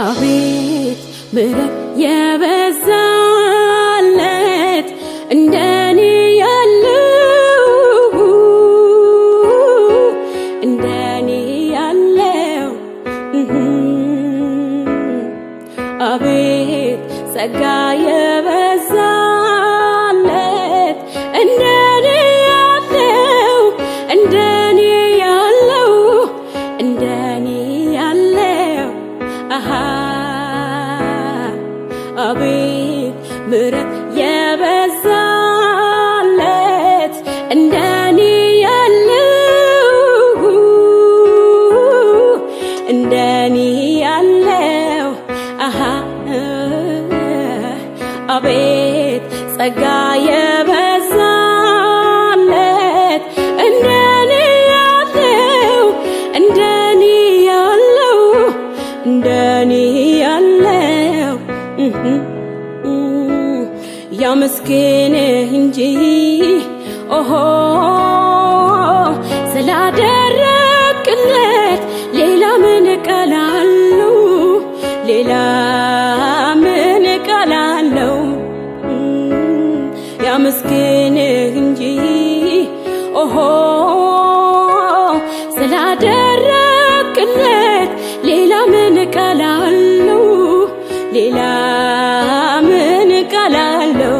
አቤት ምሕረት የበዛለት እንደኔ ያለው እንደኔ ያለው አቤት ጸጋ የበዛለት እንደኔ ያለው እንደኔ ያለው እንደኔ ያለው አቤት ምሕረት የበዛለት እንደኔ ያለው እንደኔ ያለው አቤት ጸጋ የበዛለት እንደኔ ያለው እንደኔ ያለው እንደኔ ያለው ያመስግንህ እንጂ ኦሆ ስላደረግክለት ሌላ ምን እቀላለሁ ሌላ ምን እቀላለሁ ያመስግንህ እንጂ ኦሆ ስላደረግክለት ሌላ ምን እቀላለሁ ሌላ ምን እቀላለሁ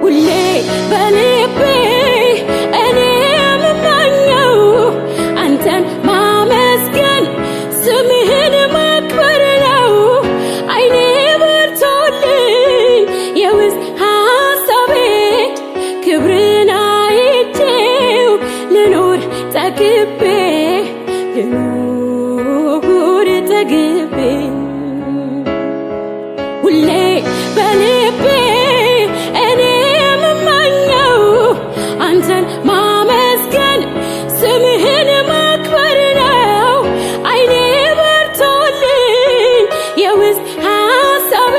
ሁሌ በልቤ እኔ የምመኘው አንተን ማመስገን ስምህን ማክበር ነው አይኔ በርቶልኝ የውስጥ ሐሳቤ ክብርን አይቼው ልኖር ጠግቤ ልኖር ጠግቤ ሁሌ በልቤ እኔ የምመኘው አንተን ማመስገን ስምህን ማክበር ነው አይኔ በርቶልኝ የውስጥ ሐሳቤ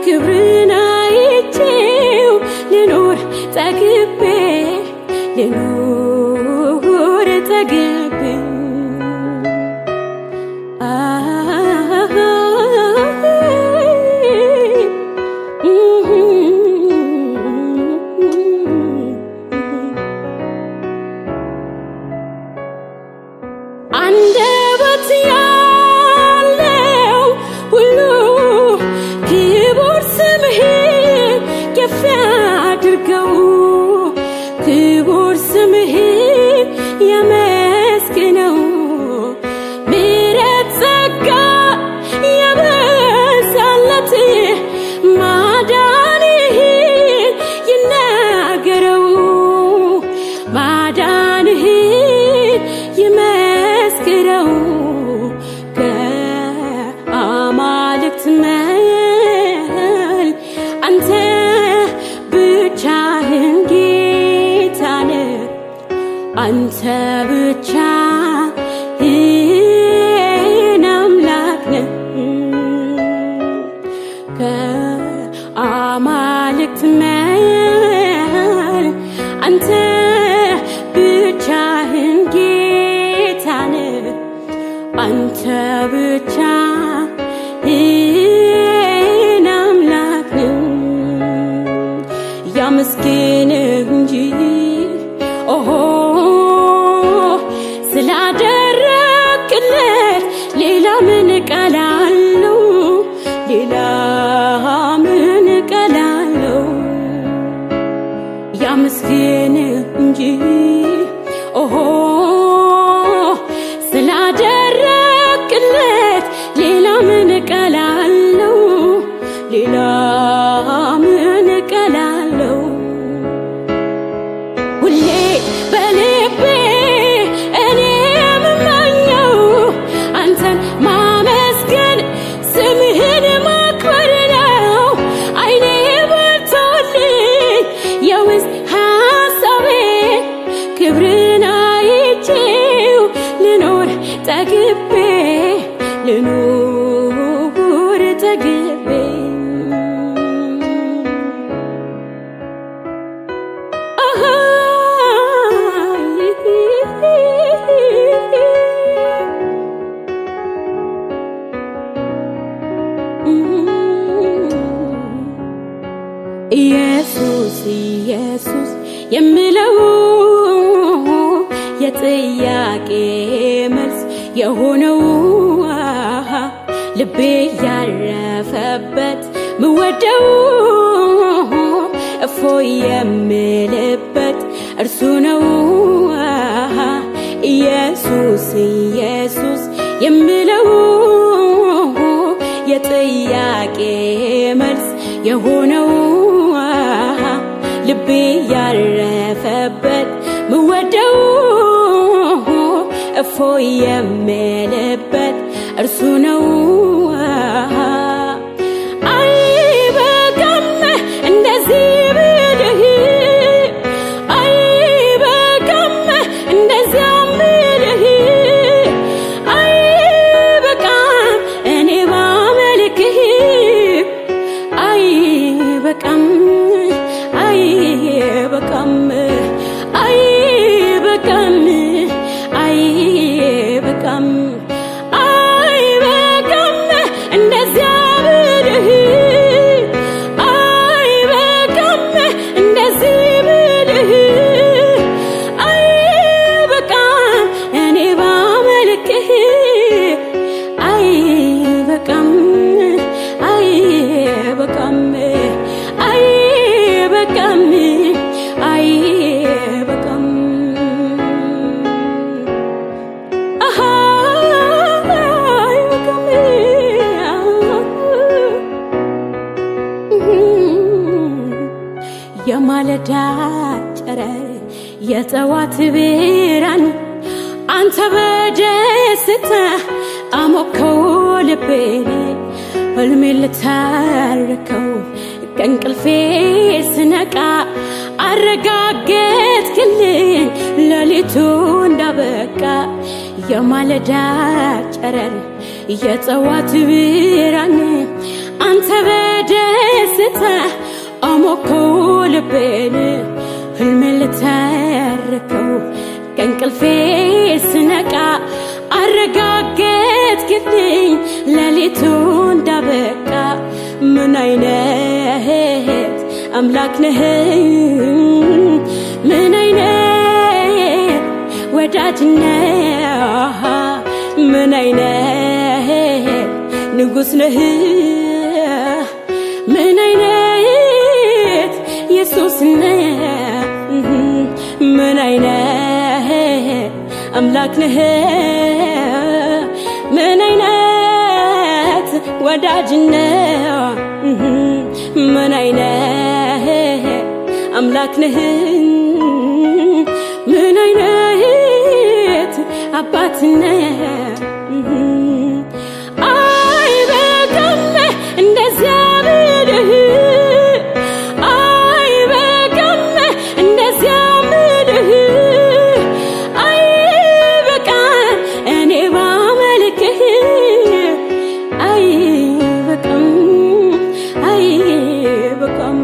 ክብርን አይቼው ልኖር ጠግቤ ልኖር ጠግቤ አንደበት ያለው ሁሉ ክቡር ስምህን ከፍ ያድርገው ክቡር ስምህን ያመስግነው ምሕረት ጸጋ የበዛለት ማዳንህን ይናገረው ማዳንህን ይመስክረው ከአማልክት መሃል አንተ ብቻህን ጌታ ነህ አንተ ብቻህን አምላክ ነህ ከአማልክት መሃል አንተ ብቻህን ጌታ ነህ አንተ ብቻህን አምላክ ነህ ያመስግንህ እንጂ ኦሆ ስላደረግክለት ሌላ ምን እቀላለሁ ሌላ ምን እቀላለሁ ያመስግንህ እንጂ ኦሆ ስላደረግክለት ሌላ ምን እቀላለሁ ሌላ ምን እቀላለሁ ሁሌ በልቤ እኔ የምመኘው አንተን ማመስገን ስምህን ማክበር ነው አይኔ በርቶልኝ የውስጥ ሐሳቤ ክብርን አይቼው ልኖር ጠግቤ ልኖር ጠግቤ የምለው የጥያቄ መልስ የሆነው ልቤ ያረፈበት ምወደው እፎይ የምልበት እርሱ ነው ኢየሱስ ኢየሱስ የምለው የጥያቄ መልስ የሆነው ልቤ ያረፈበት ምወደው እፎይ የምልበት እርሱ ነው አይበቃም እንደዚህ ብልህ አይበቃም እንደዚያ ብልህ አይበቃም እኔ ባመልክህ አይበቃም አይበቃም አይበቃም አይበቃም አይበቃም እንደዚያ ብልህ አይበቃም እንደዚህ ብልህ አይበቃም እኔ ባመልክህ አይበቃም አይበቃም አይበቃም አይበቃም የማለዳ ጨረር የጠዋት ብርሃን አንተ በደስታ አሞከው ልቤን ሕልሜን ልታርከው ከእንቅልፌ ስነቃ አረጋገጥክልኝ ሌሊቱ እንዳበቃ የማለዳ ጨረር የጠዋት ብርሃን አንተ በደስታ አሞከው ልቤን ሕልሜን ልታርከው ከእንቅልፌ ስነቃ አረጋገጥክልኝ ሌሊቱ እንዳበቃ ምን አይነት አምላክ ነህ ምን አይነት ወዳጅ ነህ ምን አይነት ንጉሥ ነህ ምን አይነት ኢየሱስ ነህ ምን አይነት አምላክ ነህ ምን አይነት ወዳጅ ነህ ምን አይነት አምላክ ነህ ምን አይነት አባት ነህ አይበቃም እንደዚያ ብልህ አይበቃም እንደዚያ ብልህ አይበቃም እኔ ባመልክህ አይበቃም አይበቃም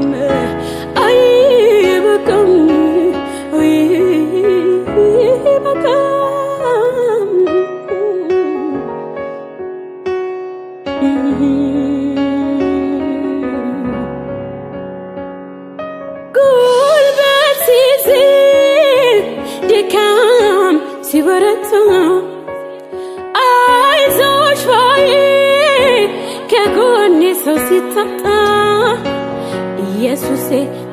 አይበቃም ጉልበት ሲዝል ድካም ሲበረታ አይዞሽ ባይ ከጎኔ ሰው ሲታጣ ኢየሱሴ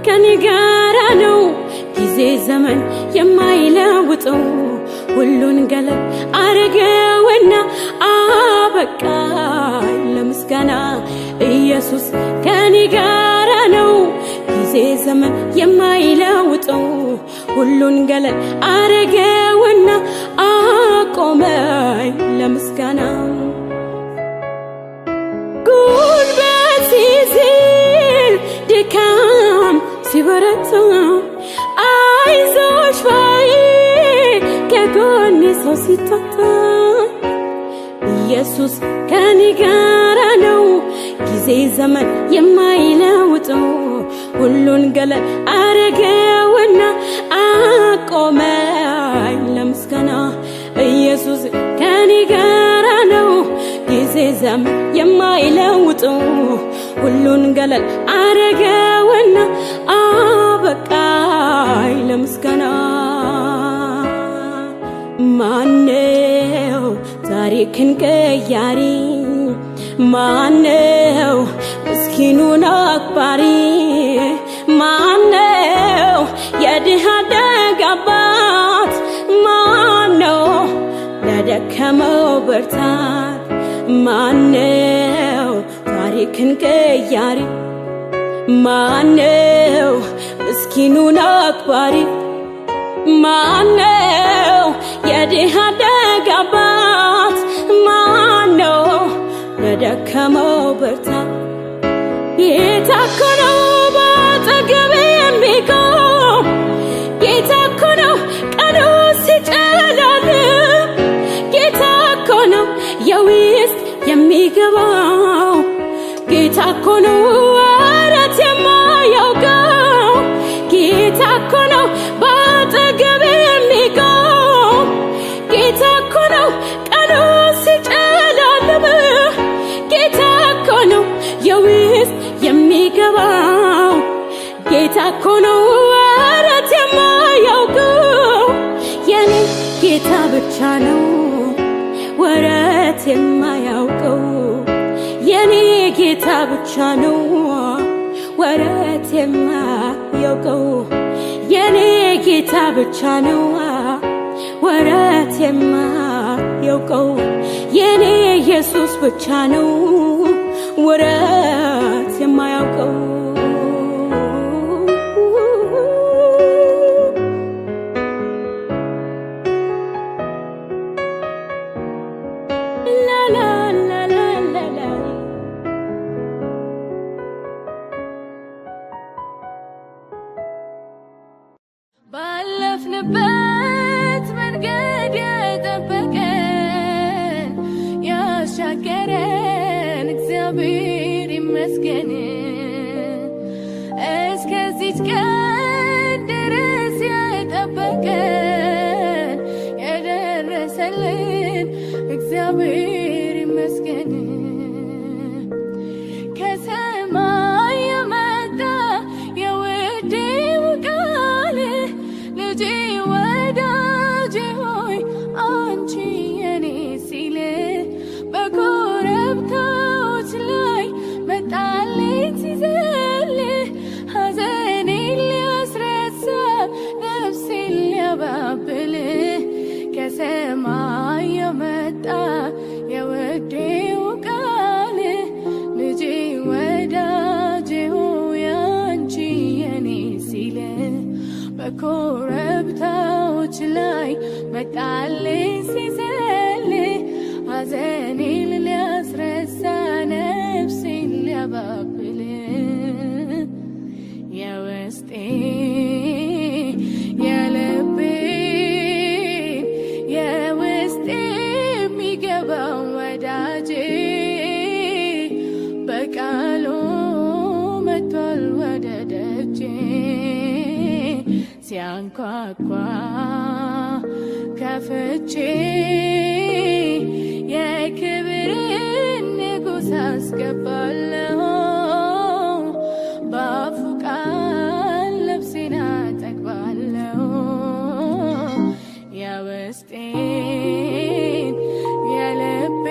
ከኔ ጋራ ነው ጊዜ ዘመን የማይለውጠው ሁሉን ገለል አረገውና አበቃ ለምስጋና ኢየሱስ ከኔ ጋራ ነው ጊዜ ዘመን የማይለውጠው ሁሉን ገለል አረገውና አቆመኝ ለምስጋና ጉልበት ሲዝል ድካም ሲበረታ አይዞሽ ባይ ከጎኔ ሰው ሲታጣ ኢየሱስ ከኔ ጋራ ነው ጊዜ ዘመን የማይለውጠው ሁሉን ገለል አረገውና አቆመኝ ለምስጋና ኢየሱስ ከኔ ጋራ ነው ጊዜ ዘመን የማይለውጠው ሁሉን ገለል አረገውና አበቃ ኃይለ ምስጋና ማነው ታሪክን ቀያሪ ማነው ምስኪኑን አክባሪ ማነው የድሃ ደግ አባት ማነው ለደከመው ብርታት ማነው ታሪክን ቀያሪ ማነው ምስኪኑን አክባሪ ማነው የድሃ ደግ አባት ማነው ለደከመው ብርታት ጌታ እኮ ነው በአጠገቤ የሚቆም ጌታ እኮ ነው ቀኑ ሲጨልም ጌታ እኮ ነው የውስጥ የሚገባው ጌታ እኮ ነው ወረት የማያውቀው ጌታ እኮ ነው በአጠገቤ የሚቆም ጌታ እኮ ነው ቀኑ ሲጨልም ጌታ እኮ ነው የውስጥ የሚገባው ጌታ እኮ ነው ወረት የማያውቀው የኔ ጌታ ብቻ ነው ወረት የማያውቀው የኔ ጌታ ብቻ ነው ወረት የማያውቀው የኔ ጌታ ብቻ ነው ወረት የማያውቀው የኔ ኢየሱስ ብቻ ነው ወረት የማያውቀው ባለፍንበት መንገድ የጠበቀን ያሻገረን እግዚአብሔር ይመስገን እስከዚች ቀን ድረስ የጠበቀን የደረሰልን እግዚአብሔር ይመስገን ከሰማይ የመጣ የውዴው ቃል ልጄ ወዳጄ ሆይ አንቺ የኔ ሲል በኮረብታዎች ላይ መጣልኝ ሲዘል ሐዘኔን ሊያስረሳ ነፍሴን ሊያባብል ከሰማይ የመጣ የውዴው ቃል ልጄ ወዳጄ ሆይ አንቺ የኔ ሲል በኮረብታዎች ላይ መጣልኝ ሲዘል ሐዘኔን ሊያስረሳ ነፍሴን ሊያባብል የውስጤ የልቤን የውስጤ የሚገባው ወዳጄ በቃሉ መጥቷል ወደ ደጄ ሲያንኳኳ ከፍቼ የክብርን ንጉሥ አስገባለሁ በአፉ ቃል ልብሴን አጠግባለሁ የውስጤን የልቤ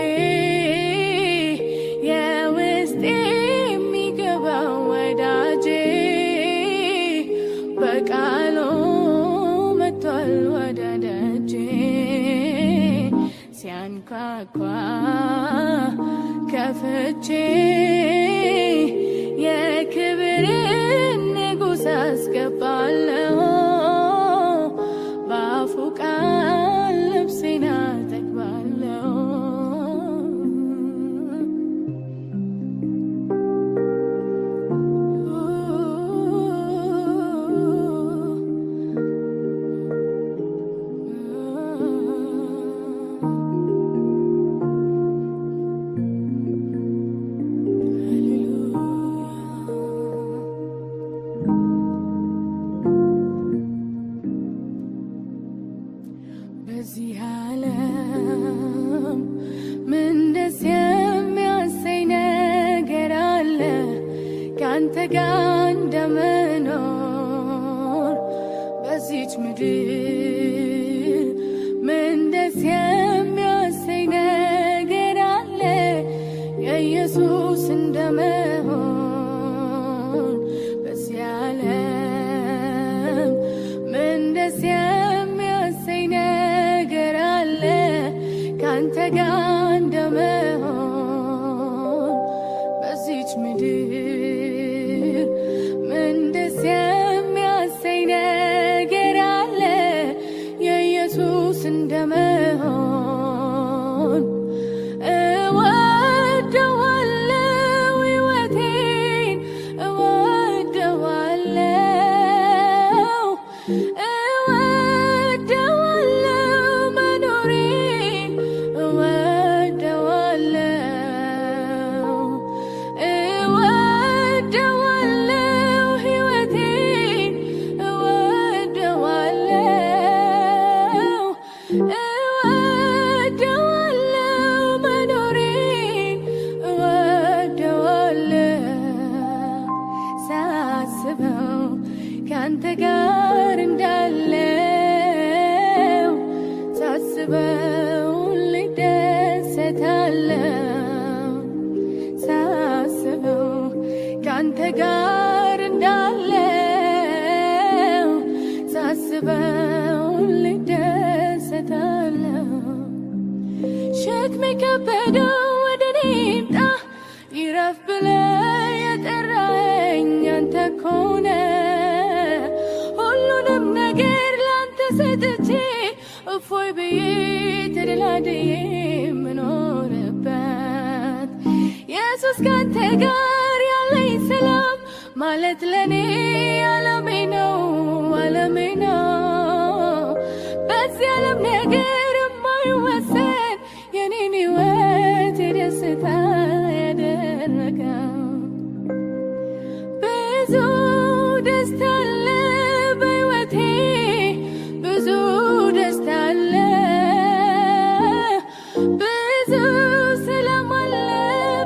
የውስጤ የሚገባው ወዳጄ በቃሉ መጥቷል ወደ ደጄ ሲያንኳኳ ከፍቼ የክብርን ንጉሥ አስገባለሁ በአፉ ቃል ልብሴን አጠግባለሁ በዚህ ዓለም ምን ደስ የሚያሰኝ ነገር አለ ካንተ ጋር እንደመኖር ምድር ምን ደስ የሚያሰኝ ነገር አለ የኢየሱስ እንደመሆን በዚህ ዓለም ምን ደስ የሚያሰኝ ነገር አለ ካንተ ጋር እንደመሆን በዚች ምድር ምን ደስ የሚያሰኝ ነገር አለ የኢየሱስ እንደመሆን እወደዋለሁ ሕይወቴን እወደዋለሁ መኖሬን እወደዋለሁ ሕይወቴን እወደዋለሁ መኖሬን እወደዋለሁ ሳስበው ካንተ ጋር እንዳለው ሳስበው ሁሌ እደሰታለሁ ሳስበው ካንተ ጋር እንዳለው ሳስበው ሁሌ እደሰታለሁ ሸክሜ ከበደው ወደ እኔ ይምጣ ይረፍ ብለህ የጠራኸኝ አንተ እኮ ነህ ሁሉንም ነገር ላንተ ሰጥቼ እፎይ ብዬ ተደላድዬ የምኖርበት ኢየሱስ ካንተ ጋር ያለኝ ሰላም ማለት ለኔ ዓለሜ ነው በዚህ ዓለም ነገር የማይወሰን የኔን ሕይወት የደስታ ያደረገው ብዙ ደስታ አለ በሕይወቴ ብዙ ደስታ አለ ብዙ ሰላም አለ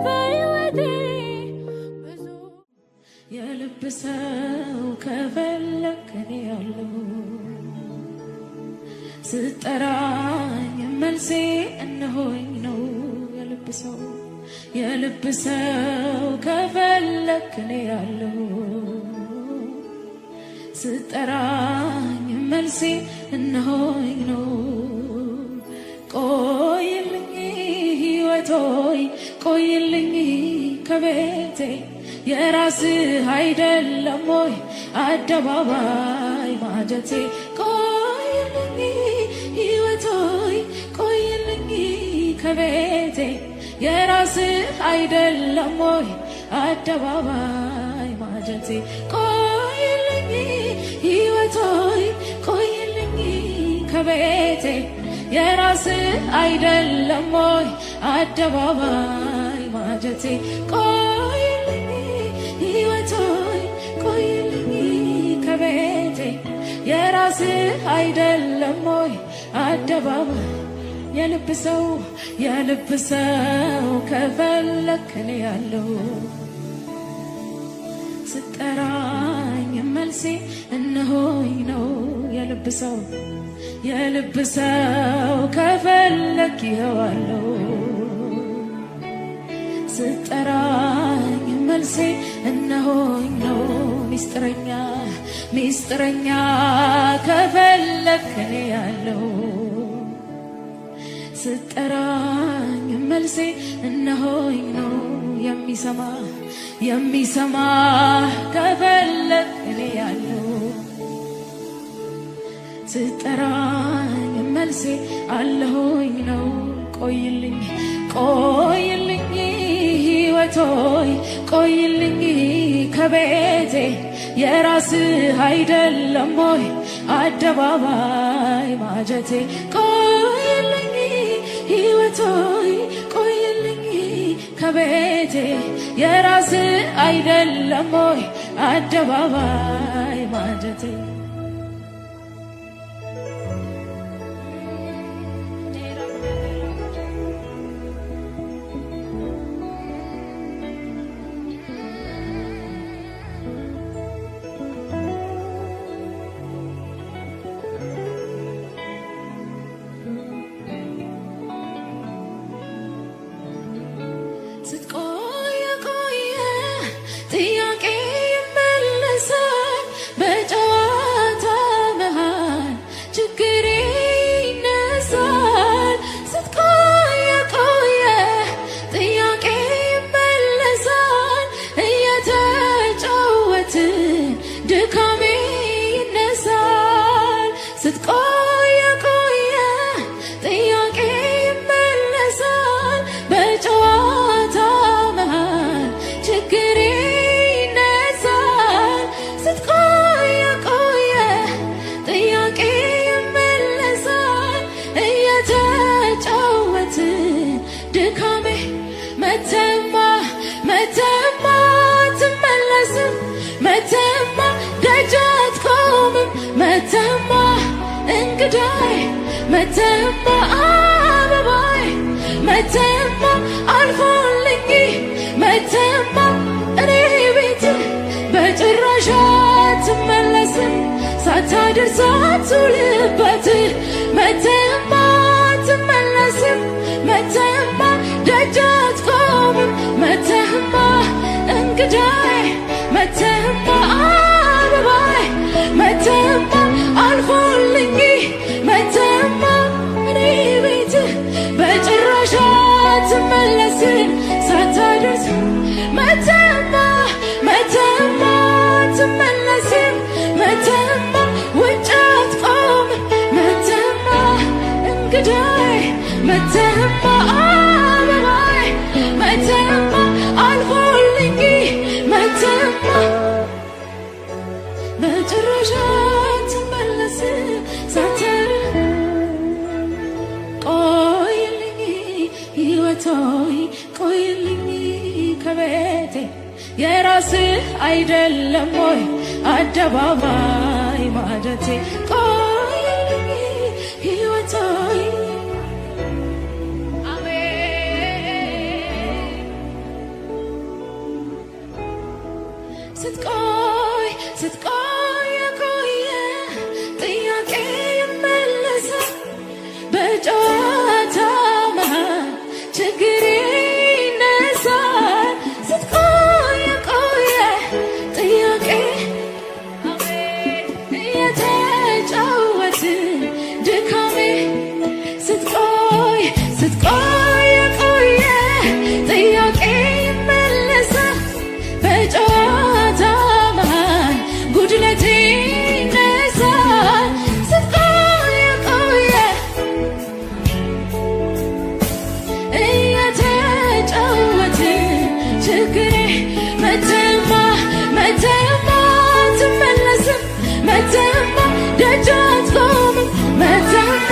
በሕይወቴ ብዙ የልብ ሰው ከፈለክ እኔ ያለው ስጠራኝ መልሴ እነሆኝ ነው የልብ ሰው ከፈለክ እኔ ያለው ስጠራኝ መልሴ እነሆኝ ነው ቆይልኝ ሕይወቶይ ቆይልኝ ከቤቴ የራስህ አይደለም ወይ አደባባይ ማጀቴ ቆይልኝ ሕይወቶይ ቆይልኝ ከቤቴ የራስህ አይደለም ወይ አደባባይ ማጀቴ ቆይልኝ ሕይወቶይ ቆይልኝ ከቤቴ የራስህ አይደለም ወይ አደባባይ ማጀቴ ቆይልኝ ሕይወቶይ ቆይልኝ ከቤቴ የራስህ አይደለም ወይ አደባባይ የልብ ሰው ከፈለክ እኔ ያለው ስጠራኝ መልሴ እነሆኝ ነው የልብ ሰው ከፈለክ ይኸዋለው ስጠራኝ መልሴ እነሆኝ ነው ሚስጥረኛ ከፈለክ እኔ ያለው ስጠራኝ መልሴ እነሆኝ ነው የሚሰማ ከፈለክ እኔ ያለው ስጠራኝ መልሴ አለሆኝ ነው ቆይልኝ ሕይወቶይ ቆይልኝ ከቤቴ የራስህ አይደለም ወይ አደባባይ ማጀቴ ቆይልኝ ሕይወቶይ ቆይልኝ ከቤቴ የራስህ አይደለም ወይ አደባባይ ማጀቴ እንግዳይ መተህማ አበባይ መተህማ አልፎልኝ መተህማ እኔ ቤት በጭራሽ አትመለስም ሳታደርስ አትውልበት መተህማ አትመለስም መተህማ ደጅ አትቆምም መተህማ እንግዳይ መተህማ አበባይ መተህማ አልፎልኝ መተህማ እኔ ቤት በጭራሽ አትመለስም ሳታደርስ መተህማ መተህማ አትመለስም መተህማ ውጭ አትቆምም መተህማ እንግዳይ መተህማ አበባይ መተህማ አልፎልኝ መተህማ በጭራሽ አትመለስም ሳታደርስ ቆይልኝ ሕይወት ሆይ ቆይልኝ ከቤቴ የራስህ አይደለም ወይ አደባባይ ማጀቴ ቆይልኝ ሕይወት ሆይ ስትቆይ ስትቆይ የቆየ ጥያቄ ይመለሳል በጨዋታ መሃል ችግር ይነሳል ስትቆይ የቆየ ጥያቄ እየተጫወትን ድካሜ ስትቆይ ስትቆይ የቆየ ጥያቄ ይመለሳል በጨዋታ መሃል ጉድለቴ ይነሳል ስትቆይ የቆየ እየተጫወትን ችግሬ መተህማ መተህማ አትመለስም መተህማ ደጅ አትቆምም መተህማ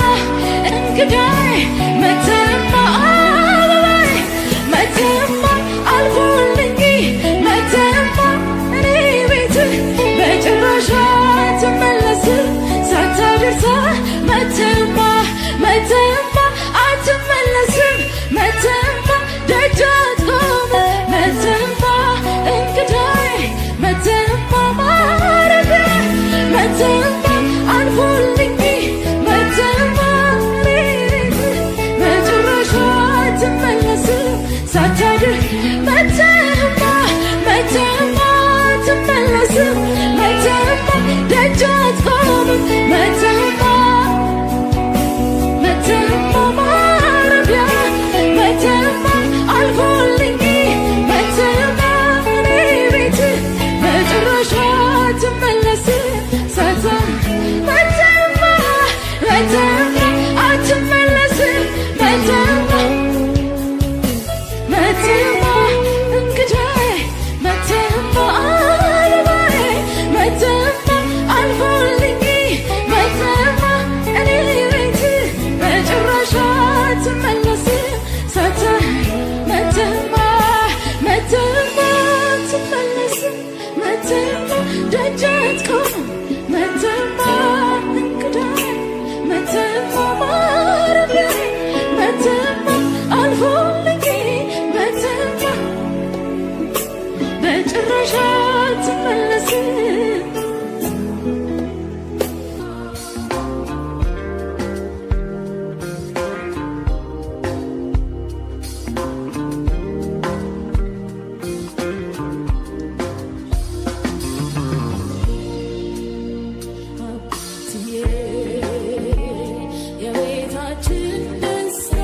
እንግዳይ መተህማ አበባይ መተህማ አልፎልኝ መተህማ እኔ ቤት በጭራሽ አትመለስም ሳታደርስ መተህማ መተህማ አትመለስም መተህማ ደጅ አትቆምም መተህማ እንግዳይ መተህማ ማረፊያ መተህማ አልፎልኝ መተህማ እኔ ቤት በጭራሽ አትመለስም ሳታደርስ መተህማ መተህማ አትመለስም መተህማ ደጅ አትቆምም መተህማ መተህማ ማረፊያ መተህማ አልፎልኝ መተህማ እኔ ቤት በጭራሽ አትመለስም መተህማ መተህማ አትመለስም መተህማ መተህማ እንግዳይ መተህማ አበባይ መተህማ አልፎልኝ መተህማ እኔ ቤት በጭራሽ አትመለስም መተህማ መተህማ አትመለስም መተህማ ደጅ አትቆምም መተህማ እንግዳይ መተህማ ማረፊያዬ መተህማ አልፎልኝ መተህማ በጭራሽ አትመለስም የቤታችን ደስታ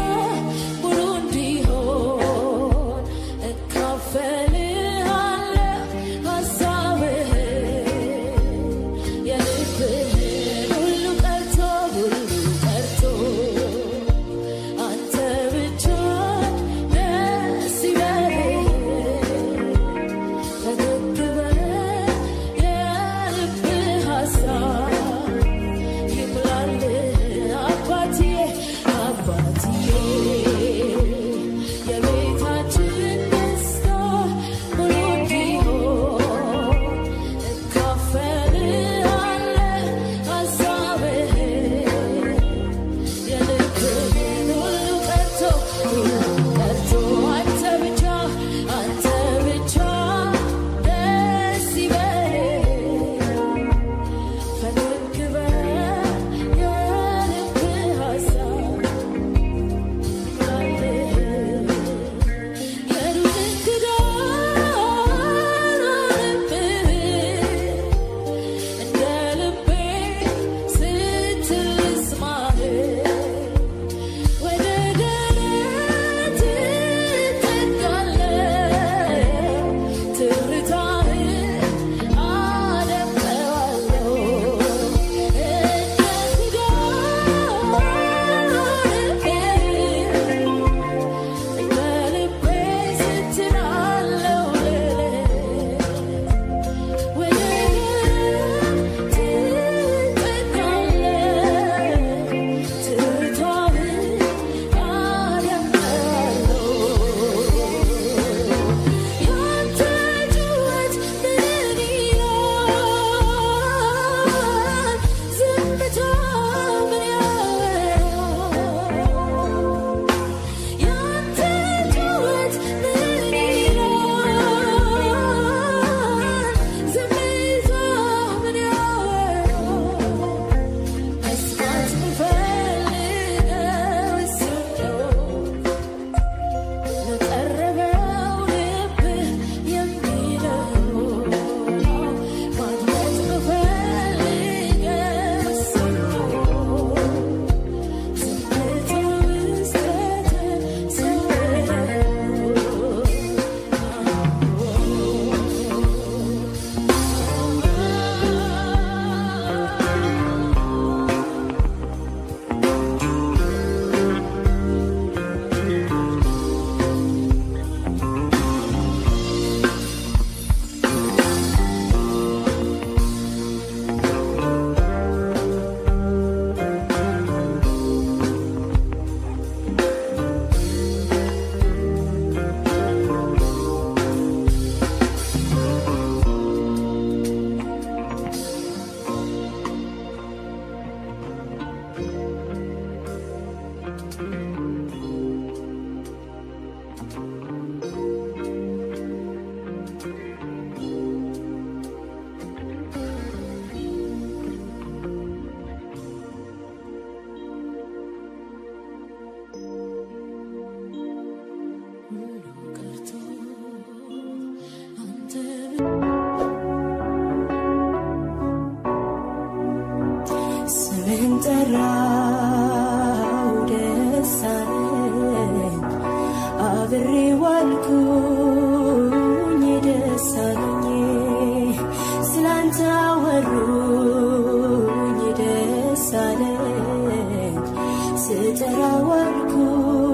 ስጠራው አልኩኝ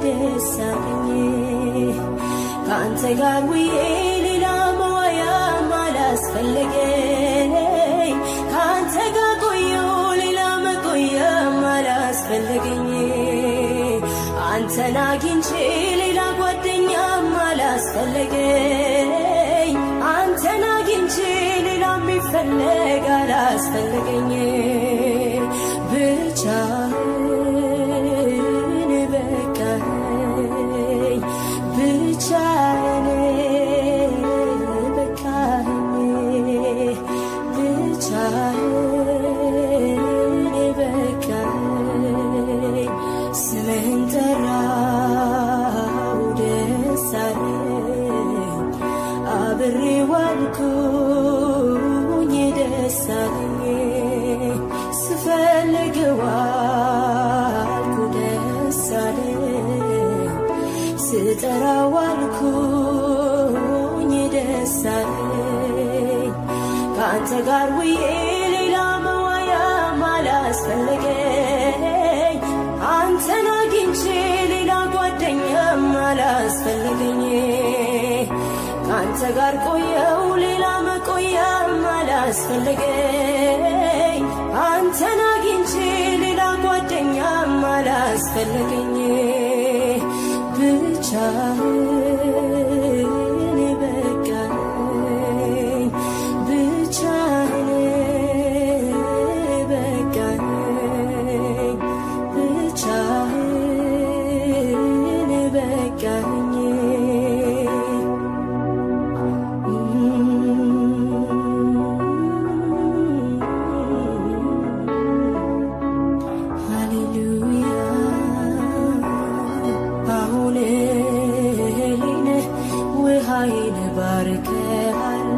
ደስ አለኝ ካንተ ጋር ውዬ ሌላ መዋያም አላስፈለገኝ ካንተ ጋር ቆየሁ ሌላ መቆያም አላስፈለገኝ አንተን አግኝቼ ሌላ ጓደኛም አላስፈለገኝ አንተን አግኝቼ ሌላ የሚፈለግ አላስፈለገኝ ብቻህን በቃኝ ብቻህን በቃኝ ብቻህን በቃኝ ስምህን ጠራው ደስ አለኝ አብሬ ዋልኩኝ ደስ አለኝ ስፈልገው ዋልኩ ደስ አለኝ ስጠራው ዋልኩኝ ደስ አለኝ ካንተ ጋር ውዬ ሌላ መዋያም አላስፈለገኝ አንተን አግኝቼ ሌላ ጓደኛም አላስፈለገኝ ካንተ ጋር ቆየሁ ሌላ መቆያም አላስፈለገኝ አንተን አግኝቼ ሌላ ጓደኛም አላስፈለገኝ ብቻህን በቃኝ ብቻህን በቃኝ ብቻህን በቃኝ ሃሌሉያ አሁን ሌነ ውሃይን ባርከሃል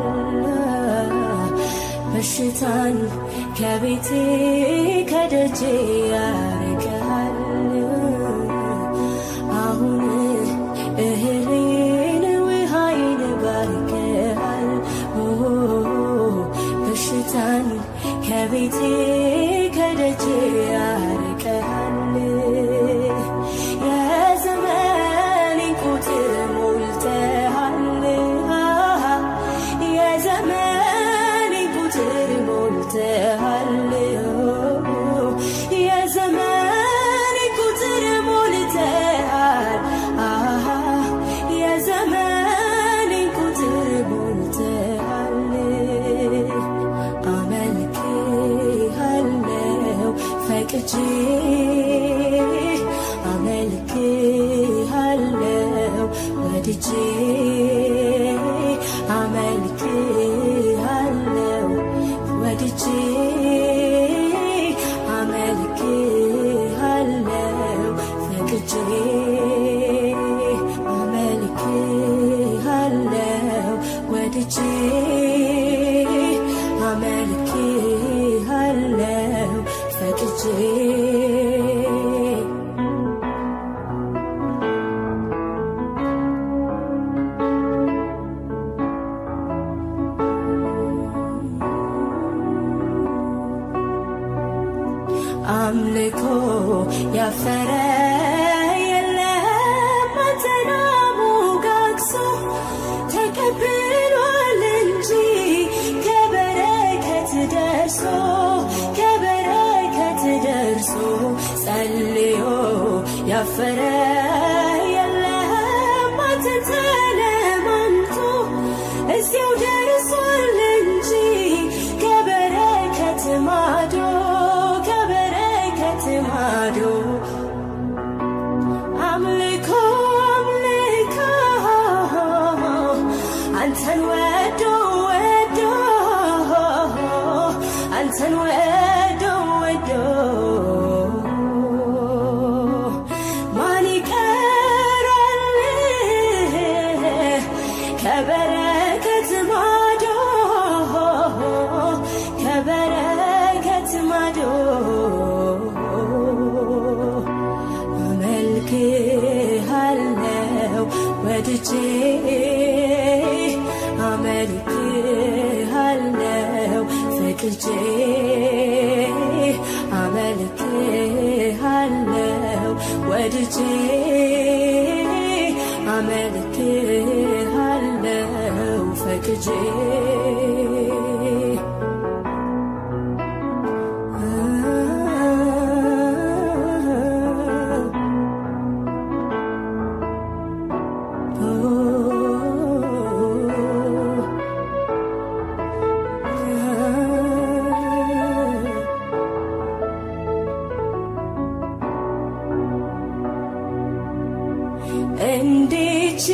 በሽታን ከቤቴ ከደጄ ያርቀሃል አሁን እህሌን ውሃይን ባርከሃል በሽታን ከቤቴ ከደጄ ያርቀሃል የዘመኔን ቁጥር ሞልተሃል የዘመኔን ቁጥር ሞልተሃል የዘመኔን ቁጥር ሞልተሃል የዘመኔን ቁጥር ሞልተሃል አመልክሃለሁ ፈቅጄ አመልክሃለሁ ወድጄ አመልክሃለሁ ወድጄ አመልክሃለሁ ፈቅጄ አመልክሃለሁ ወድጄ አመልክሃለሁ ፈቅጄ አምልኮ ያፈረ የለም አንተን አሞጋግሶ ተቀብሏል እንጂ ከበረከት ደርሶ ከበረከት ደርሶ ጸልዮ ያፈረ የለም አንተን ተለማምቶ እዚያው ደርሷል እንጂ ከበረከት ማዶ ማዶ አምልኮ አምልኮ አንተን ወዶ ወዶ አንተን ወዶ ወዶ ማን ይቀራል ከበረከት ማዶ ከበረከት ማዶ ወድጄ አመልክሃለው ፈቅጄ እንዴት